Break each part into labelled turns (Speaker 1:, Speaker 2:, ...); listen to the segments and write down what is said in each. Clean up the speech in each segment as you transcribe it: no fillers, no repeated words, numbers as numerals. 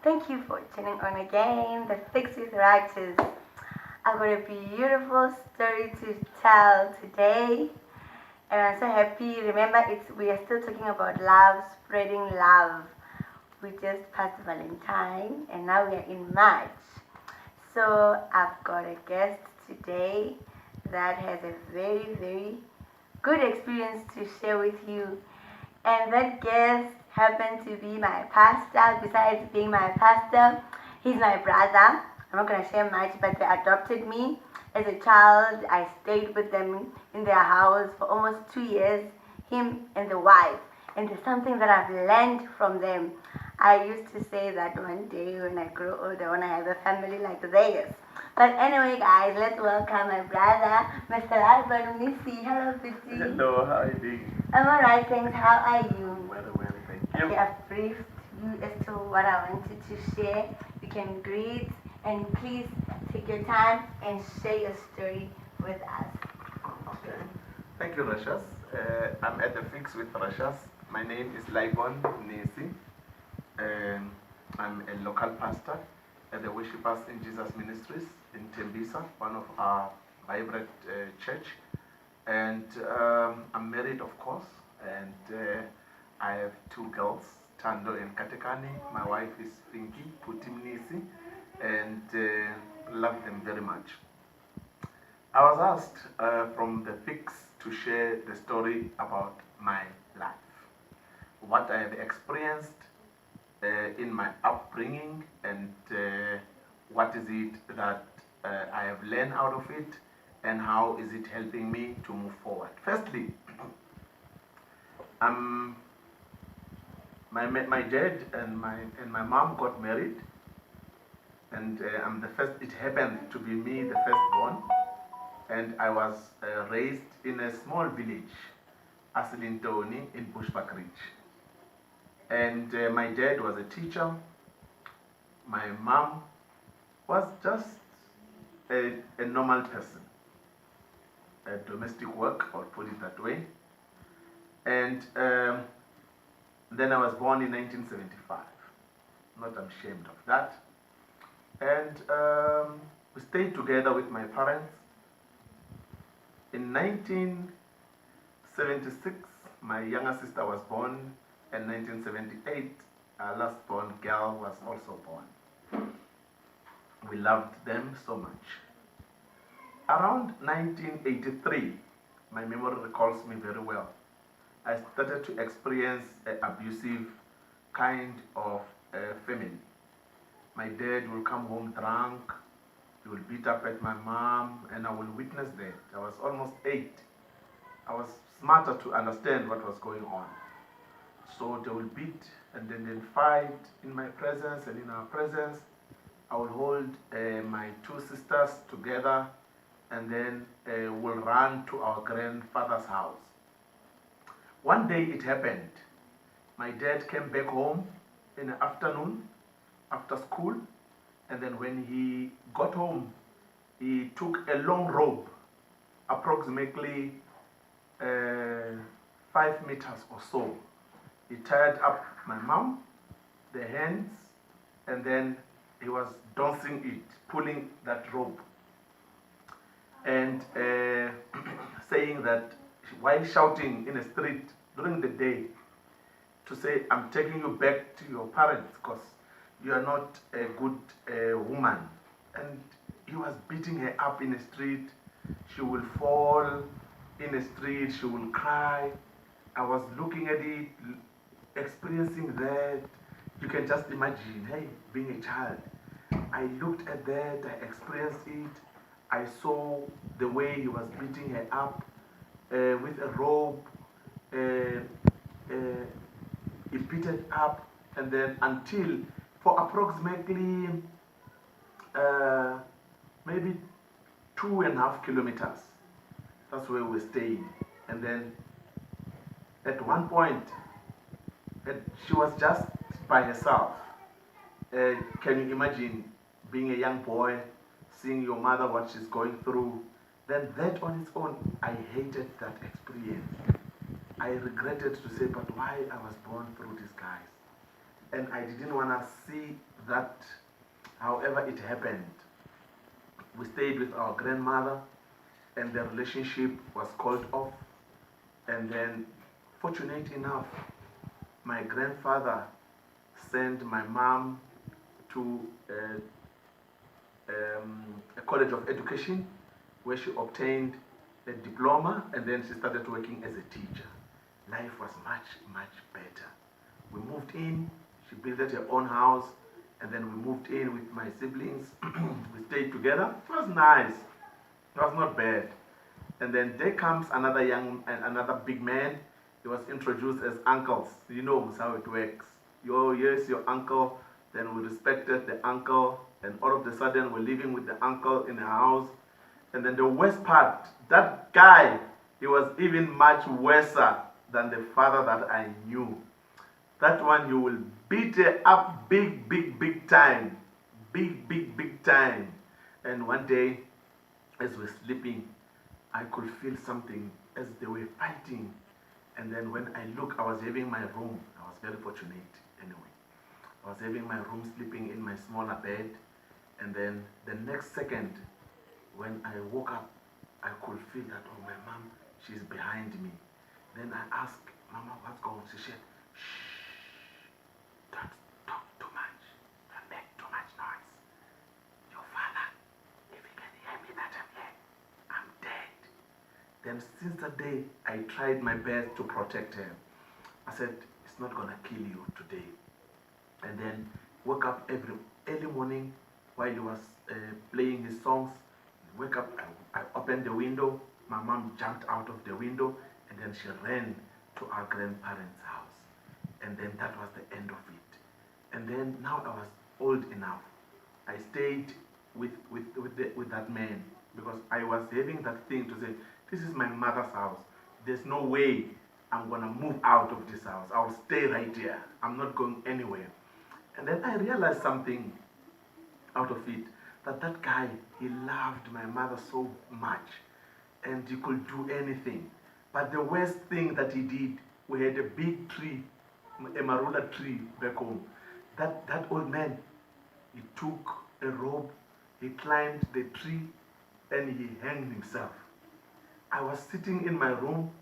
Speaker 1: Thank you for tuning on again. The Fix with Writers. I've got a beautiful story to tell today, and I'm so happy. Remember, we are still talking about love, spreading love. We just passed Valentine, and now we are in March. So I've got a guest today that has a very, very good experience to share with you. And that guest happened to be my pastor. Besides being my pastor, he's my brother. I'm not going to share much, but they adopted me as a child. I stayed with them in their house for almost 2 years, him and the wife. And there's something that I've learned from them. I used to say that one day when I grow older, I want to have a family like theirs. But anyway, guys, let's welcome my brother, Mr. Lybon Mnisi. Hello, Petit.
Speaker 2: Hello, how are you doing?
Speaker 1: I'm alright, thanks. How are you?
Speaker 2: Very well, thank you.
Speaker 1: Okay, I've briefed you as to what I wanted to share. You can greet and please take your time and share your story with us.
Speaker 2: Okay. Thank you, Rashas. I'm at the Fix with Rashas. My name is Lybon Mnisi. I'm a local pastor at the Worshipers in Jesus Ministries in Tembisa, one of our vibrant church. And I'm married, of course, and I have two girls, Tando and Katekani. My wife is Finki Putimnisi, and love them very much. I was asked from the Fix to share the story about my life, what I have experienced in my upbringing, and what is it that I have learned out of it, and how is it helping me to move forward. Firstly, my dad and my mom got married, and I'm the first. It happened to be me, the firstborn, and I was raised in a small village, Asilintoni, in Bushbuck Ridge. And my dad was a teacher. My mom was just a normal person, a domestic work, I'll put it that way. And then I was born in 1975. Not ashamed of that. And we stayed together with my parents. In 1976, my younger sister was born, and 1978, our last born girl was also born. We loved them so much. Around 1983, my memory recalls me very well, I started to experience an abusive kind of family. My dad will come home drunk, he will beat up at my mom, and I will witness that. I was almost 8. I was smarter to understand what was going on. So they will beat and then they'll fight in my presence and in our presence. I will hold my two sisters together, and then we'll run to our grandfather's house. One day it happened. My dad came back home in the afternoon after school, and then when he got home, he took a long rope, approximately 5 meters or so. He tied up my mom, the hands, and then he was dancing it, pulling that rope, and saying that, while shouting in the street during the day, to say, I'm taking you back to your parents because you are not a good woman. And he was beating her up in the street. She will fall in the street, she will cry. I was looking at it, experiencing that. You can just imagine, hey, being a child. I looked at that, I experienced it. I saw the way he was beating her up with a rope. He beat it up, and then until for approximately maybe 2.5 kilometers. That's where we're staying. And then at one point, she was just by herself. Can you imagine being a young boy, seeing your mother, what she's going through? Then that on its own, I hated that experience. I regretted to say, but why I was born through these guys? And I didn't want to see that however it happened, we stayed with our grandmother and the relationship was called off. And then, fortunate enough, my grandfather sent my mom to a college of education where she obtained a diploma, and then she started working as a teacher. Life was much, much better. We moved in, she built her own house, and then we moved in with my siblings. We stayed together. It was nice. It was not bad. And then there comes another big man. He was introduced as uncles. You know how it works. Here's your uncle. Then we respected the uncle, and all of a sudden we're living with the uncle in the house. And then the worst part, that guy, he was even much worse than the father that I knew. That one you will beat it up big, big, big time. Big, big, big time. And one day, as we're sleeping, I could feel something as they were fighting. And then when I look, I was having my room. I was very fortunate anyway. I was having my room, sleeping in my smaller bed. And then the next second, when I woke up, I could feel that, oh, my mom, she's behind me. Then I asked, Mama, what's going on? She said, shh, don't talk too much. Don't make too much noise. Your father, if he can hear me that I'm here, I'm dead. Then since that day, I tried my best to protect her. I said, it's not going to kill you today. And then woke up every early morning while he was playing his songs. Wake up, I opened the window. My mom jumped out of the window, and then she ran to our grandparents' house. And then that was the end of it. And then now I was old enough. I stayed with that man because I was having that thing to say, this is my mother's house. There's no way I'm going to move out of this house. I'll stay right here. I'm not going anywhere. And then I realized something out of it, that guy, he loved my mother so much, and he could do anything. But the worst thing that he did, we had a big tree, a marula tree back home. That old man, he took a rope, he climbed the tree, and he hanged himself. I was sitting in my room.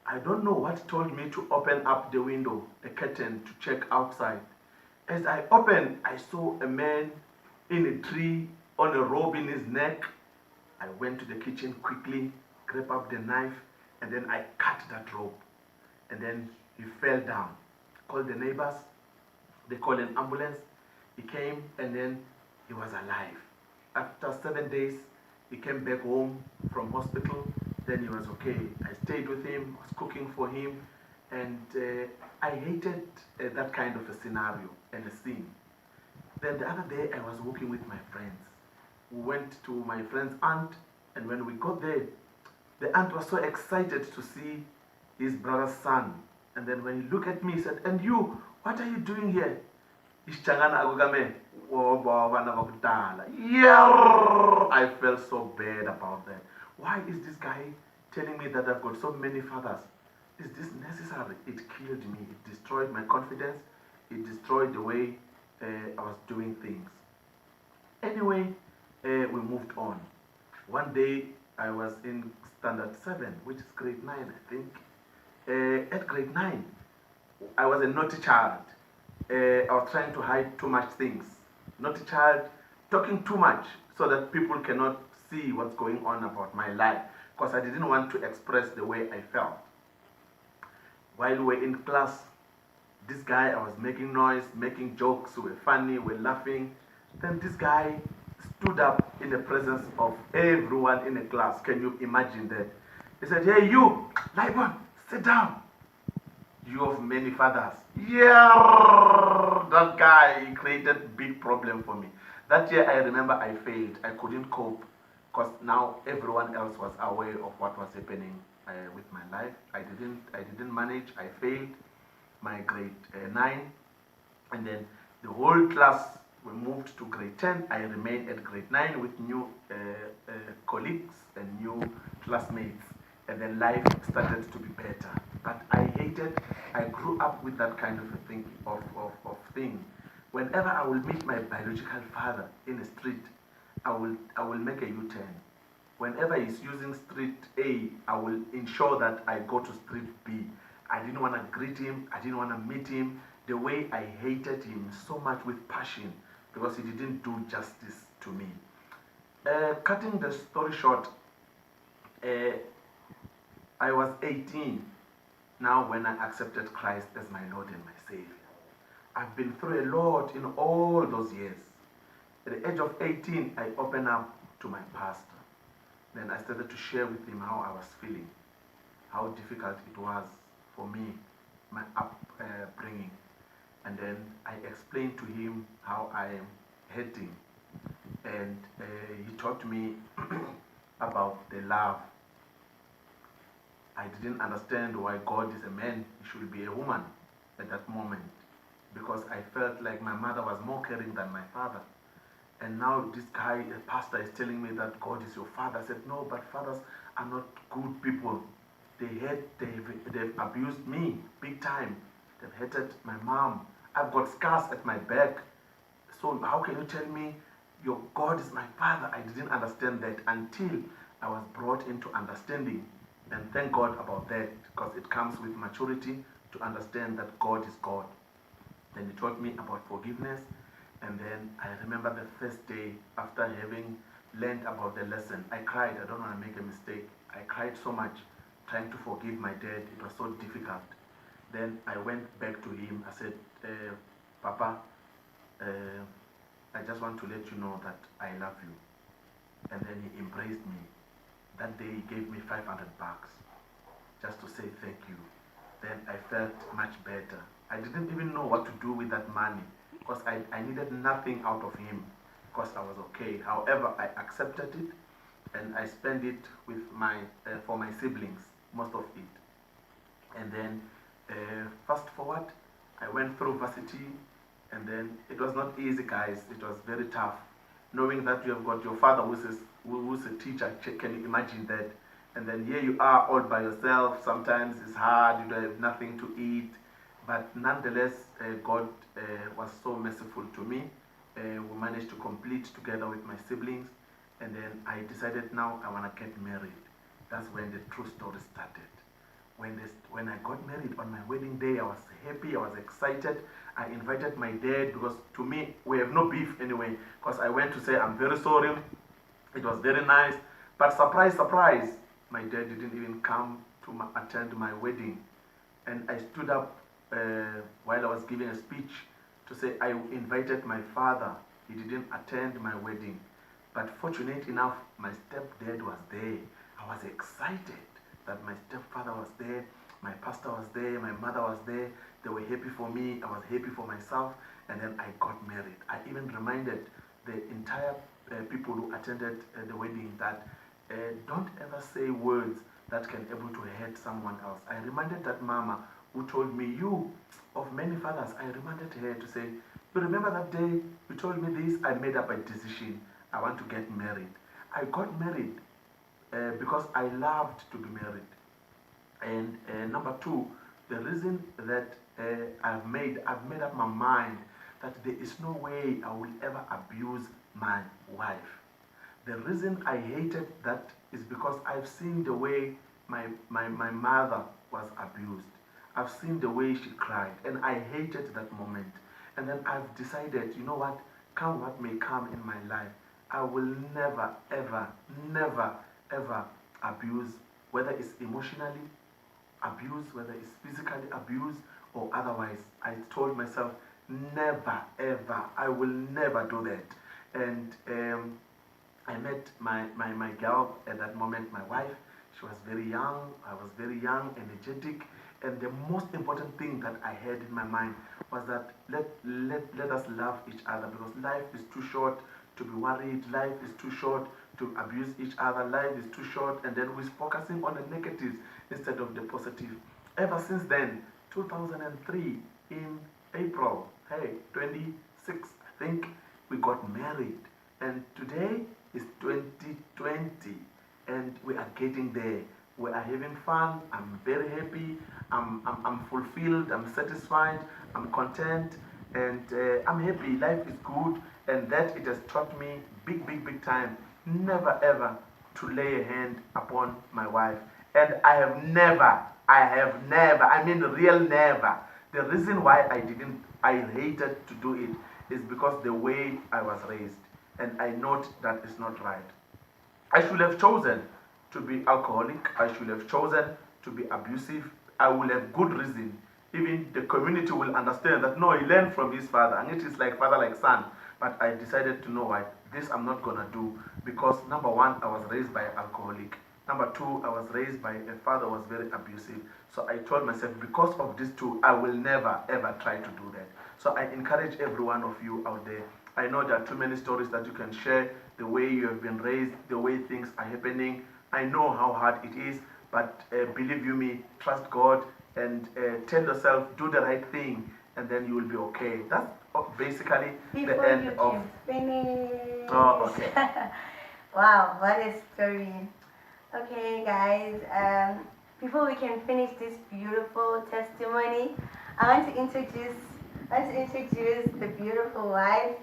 Speaker 2: I don't know what told me to open up the window, the curtain, to check outside. As I opened, I saw a man in a tree on a rope in his neck. I went to the kitchen quickly, grabbed up the knife, and then I cut that rope. And then he fell down. Called the neighbors. They called an ambulance. He came, and then he was alive. After 7 days, he came back home from hospital. Then he was okay. I stayed with him, was cooking for him, and I hated that kind of a scenario and a scene. Then the other day, I was walking with my friends. We went to my friend's aunt, and when we got there, the aunt was so excited to see his brother's son. And then when he looked at me, he said, and you, what are you doing here? Yeah, I felt so bad about that. Why is this guy telling me that I've got so many fathers? Is this necessary? It killed me. It destroyed my confidence. It destroyed the way I was doing things. Anyway, we moved on. One day, I was in standard 7, which is grade 9, I think. At grade 9, I was a naughty child. I was trying to hide too much things. Naughty child, talking too much so that people cannot see what's going on about my life, because I didn't want to express the way I felt. While we were in class, this guy, I was making noise, making jokes, we were funny, we were laughing. Then this guy stood up in the presence of everyone in the class. Can you imagine that? He said, hey you, Lybon, sit down. You of many fathers. Yeah, that guy, he created big problem for me. That year, I remember I failed. I couldn't cope because now everyone else was aware of what was happening with my life. I didn't manage. I failed my grade 9, and then the whole class, we moved to grade 10. I remained at grade 9 with new colleagues and new classmates, and then life started to be better. But I grew up with that kind of a thing. Whenever I will meet my biological father in the street, I will make a U-turn. Whenever he's using street A, I will ensure that I go to street B. I didn't want to greet him. I didn't want to meet him. The way I hated him so much with passion because he didn't do justice to me. Cutting the story short, I was 18 now when I accepted Christ as my Lord and my Savior. I've been through a lot in all those years. At the age of 18, I opened up to my pastor. Then I started to share with him how I was feeling, how difficult it was for me, my upbringing. And then I explained to him how I am hurting. And he taught me about the love. I didn't understand why God is a man, he should be a woman at that moment. Because I felt like my mother was more caring than my father. And now this guy, the pastor, is telling me that God is your father. I said, no, but fathers are not good people. They've abused me big time. They've hated my mom. I've got scars at my back. So how can you tell me your God is my father? I didn't understand that until I was brought into understanding. And thank God about that, because it comes with maturity to understand that God is God. Then he taught me about forgiveness. And then I remember the first day after having learned about the lesson, I cried. I don't want to make a mistake. I cried so much trying to forgive my dad. It was so difficult. Then I went back to him. I said, Papa, I just want to let you know that I love you. And then he embraced me. That day he gave me $500 just to say thank you. Then I felt much better. I didn't even know what to do with that money because I needed nothing out of him because I was okay. However, I accepted it and I spent it with for my siblings, most of it. And then fast forward, I went through varsity, and then it was not easy, guys. It was very tough. Knowing that you have got your father who's a teacher, can you imagine that? And then here you are all by yourself. Sometimes it's hard, you don't have nothing to eat. But nonetheless, God was so merciful to me. We managed to complete together with my siblings. And then I decided now I want to get married. That's when the true story started. When I got married on my wedding day, I was happy, I was excited. I invited my dad because to me, we have no beef anyway. Because I went to say, I'm very sorry. It was very nice. But surprise, surprise, my dad didn't even come to attend my wedding. And I stood up while I was giving a speech to say I invited my father. He didn't attend my wedding. But fortunate enough, my stepdad was there. I was excited that my stepfather was there, my pastor was there, my mother was there. They were happy for me, I was happy for myself, and then I got married. I even reminded the entire people who attended the wedding that don't ever say words that can able to hurt someone else. I reminded that mama who told me, you, of many fathers, I reminded her to say, you remember that day you told me this? I made up a decision. I want to get married. I got married because I loved to be married. And number two, the reason that I've made up my mind that there is no way I will ever abuse my wife. The reason I hated that is because I've seen the way my mother was abused. I've seen the way she cried, and I hated that moment. And then I've decided, you know what, come what may come in my life, I will never, ever, never, ever abuse, whether it's emotionally abuse, whether it's physically abuse or otherwise. I told myself, never, ever, I will never do that. And I met my girl at that moment, my wife. She was very young, I was very young, energetic. And the most important thing that I had in my mind was that let us love each other, because life is too short to be worried, life is too short to abuse each other, life is too short, and then we're focusing on the negatives instead of the positive. Ever since then, 2003, in April, 26, I think, we got married. And today is 2020, and we are getting there. We are having fun. I'm very happy. I'm fulfilled. I'm satisfied. I'm content. And I'm happy. Life is good, and that it has taught me big time never ever to lay a hand upon my wife. And I have never, I mean real never. The reason why I hated to do it is because the way I was raised, and I note that is not right. I should have chosen to be alcoholic. I should have chosen to be abusive. I will have good reason. Even the community will understand that no, he learned from his father, and it is like father, like son. But I decided to know what this I'm not gonna do because number one, I was raised by an alcoholic. Number two, I was raised by a father who was very abusive. So I told myself, because of these two, I will never ever try to do that. So I encourage every one of you out there. I know there are too many stories that you can share, the way you have been raised, the way things are happening. I know how hard it is, but believe you me, trust God and tell yourself, do the right thing, and then you will be okay. That's basically
Speaker 1: Before
Speaker 2: the end
Speaker 1: you
Speaker 2: of.
Speaker 1: can finish.
Speaker 2: Oh, okay.
Speaker 1: Wow, what a story. Okay, guys, before we can finish this beautiful testimony, I want to introduce the beautiful wife.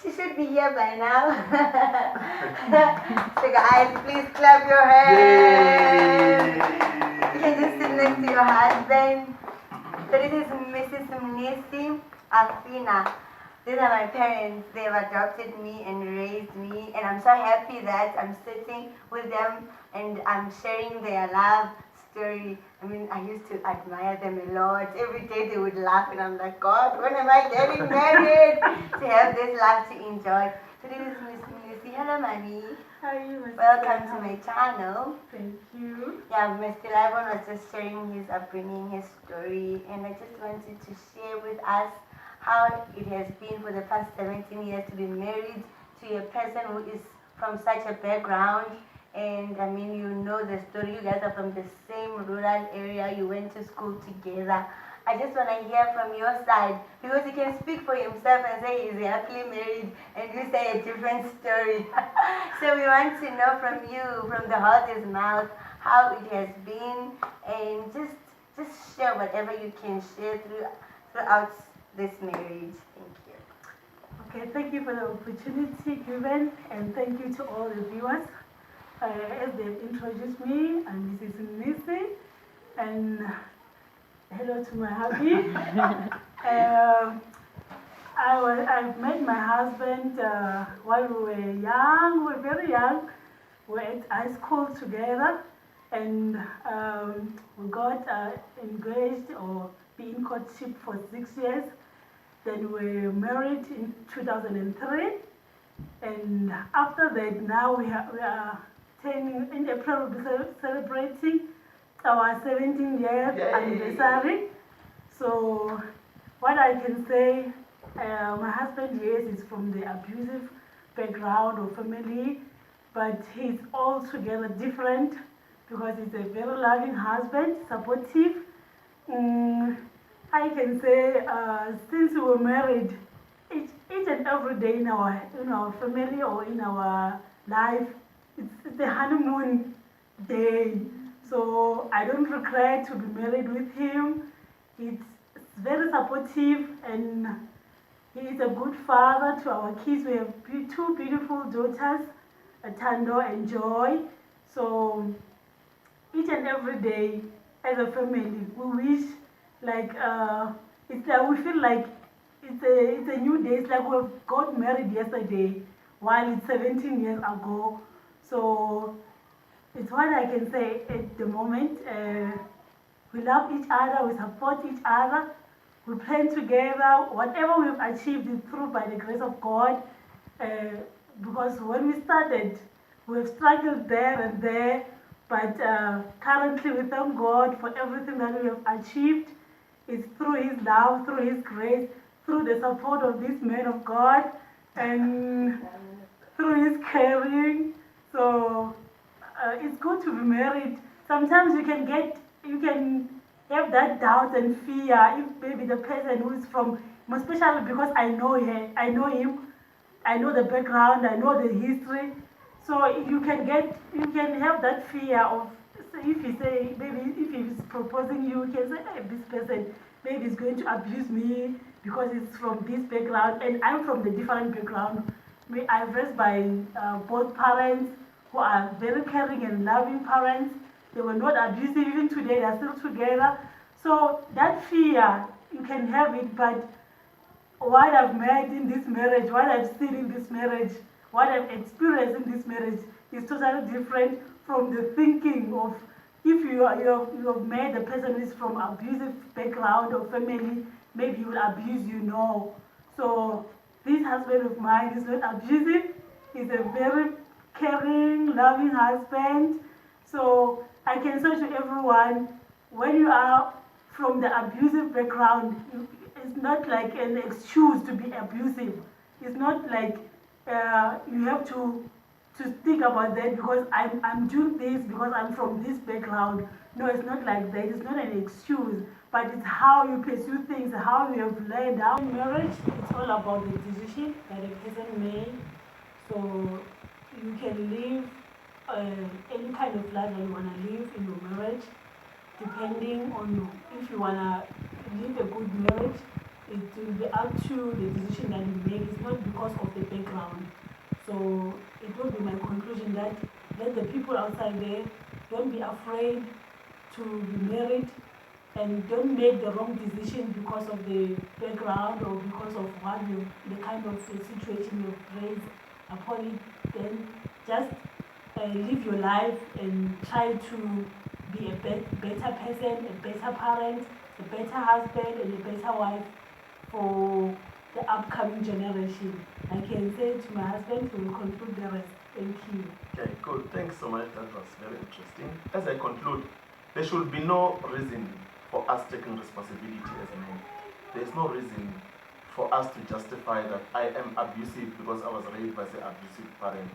Speaker 1: She should be here by now. So guys, please clap your hands. You can just sit next to your husband. So this is Mrs. Mnisi, Athena. These are my parents. They have adopted me and raised me, and I'm so happy that I'm sitting with them and I'm sharing their love story. I mean, I used to admire them a lot. Every day they would laugh, and I'm like, God, when am I getting married? To have this life to enjoy. So this is Miss Mnisi. Hello, Mommy.
Speaker 3: How are you, Mr.
Speaker 1: Welcome to my channel.
Speaker 3: Thank you.
Speaker 1: Yeah, Mr. Lybon was just sharing his upbringing, his story, and I just wanted to share with us how it has been for the past 17 years to be married to a person who is from such a background. And I mean, you know the story. You guys are from the same rural area. You went to school together. I just want to hear from your side because he can speak for himself and say he's happily married, and you say a different story. So we want to know from you, from the horse's mouth, how it has been, and just share whatever you can share throughout this marriage. Thank you.
Speaker 3: Okay, thank you for the opportunity given, and thank you to all the viewers. As they've introduced me, I'm Mrs. Mnisi, and hello to my hubby. I've met my husband while we were young. We were very young. We were at high school together, and we got engaged or be in courtship for 6 years. Then we were married in 2003, and after that, now we are turning in April. We'll be celebrating our 17-year anniversary. So what I can say, my husband, yes, is from the abusive background or family, but he's altogether different because he's a very loving husband, supportive. I can say since we were married, each and every day in our family or in our life, it's a honeymoon day. So I don't regret to be married with him. It's very supportive, and he is a good father to our kids. We have two beautiful daughters, Tando and Joy. So each and every day, as a family, we wish it's like we feel like it's a new day. It's like we got married yesterday, while it's 17 years ago. So it's what I can say at the moment. We love each other, we support each other, we plan together. Whatever we've achieved is through by the grace of God. Because when we started, we've struggled there and there, but currently we thank God for everything that we have achieved. It's through His love, through His grace, through the support of this man of God, and through His caring. So it's good to be married. Sometimes you can have that doubt and fear if maybe the person who is from, especially because I know him, I know the background, I know the history. So you can have that fear of, if you say, maybe if he's proposing you can say, hey, this person maybe is going to abuse me, because it's from this background, and I'm from the different background. I've raised by both parents who are very caring and loving parents. They were not abusive. Even today, they are still together. So that fear, you can have it, but what I've met in this marriage, what I've seen in this marriage, what I've experienced in this marriage is totally different from the thinking of if you have met a person who is from abusive background or family, maybe he will abuse you. No. So this husband of mine is not abusive. He's a very caring, loving husband. So I can say to everyone, when you are from the abusive background, it's not like an excuse to be abusive. It's not like you have to think about that because I'm doing this because I'm from this background. No, it's not like that. It's not an excuse, but it's how you pursue things, how you have learned. How in marriage, it's all about the decision that a person made. So you can live any kind of life that you want to live in your marriage, depending on if you want to live a good marriage. It will be up to the decision that you make. It's not because of the background. So it will be my conclusion that let the people outside there don't be afraid to be married and don't make the wrong decision because of the background or because of what the kind of situation you've raised upon it. Then just live your life and try to be a better person, a better parent, a better husband, and a better wife for the upcoming generation. I can say to my husband, he will conclude the rest. Thank you.
Speaker 2: Okay, good. Thanks so much. That was very interesting. As I conclude, there should be no reason for us taking responsibility as men. There is no reason for us to justify that I am abusive because I was raised by an abusive parent,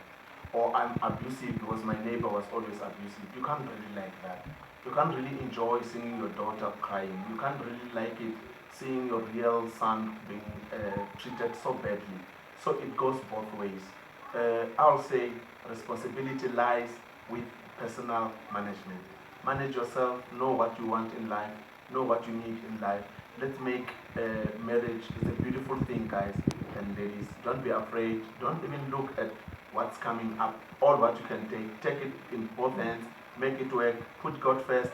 Speaker 2: or I'm abusive because my neighbor was always abusive. You can't really like that. You can't really enjoy seeing your daughter crying. You can't really like it seeing your real son being treated so badly. So it goes both ways. I'll say responsibility lies with personal management. Manage yourself, know what you want in life, know what you need in life. Let's make marriage is a beautiful thing, guys and ladies. Don't be afraid. Don't even look at what's coming up. All what you can take it in both hands, make it work, put God first,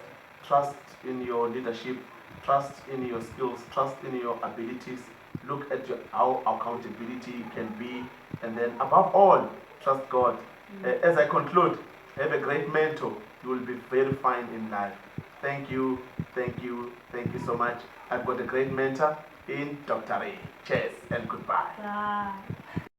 Speaker 2: trust in your leadership, trust in your skills, trust in your abilities, look at how accountability can be, and then above all, trust God. As I conclude, have a great mentor. You will be very fine in life. Thank you, thank you, thank you so much. I've got a great mentor in Dr. Ray. Cheers and goodbye.
Speaker 3: Bye.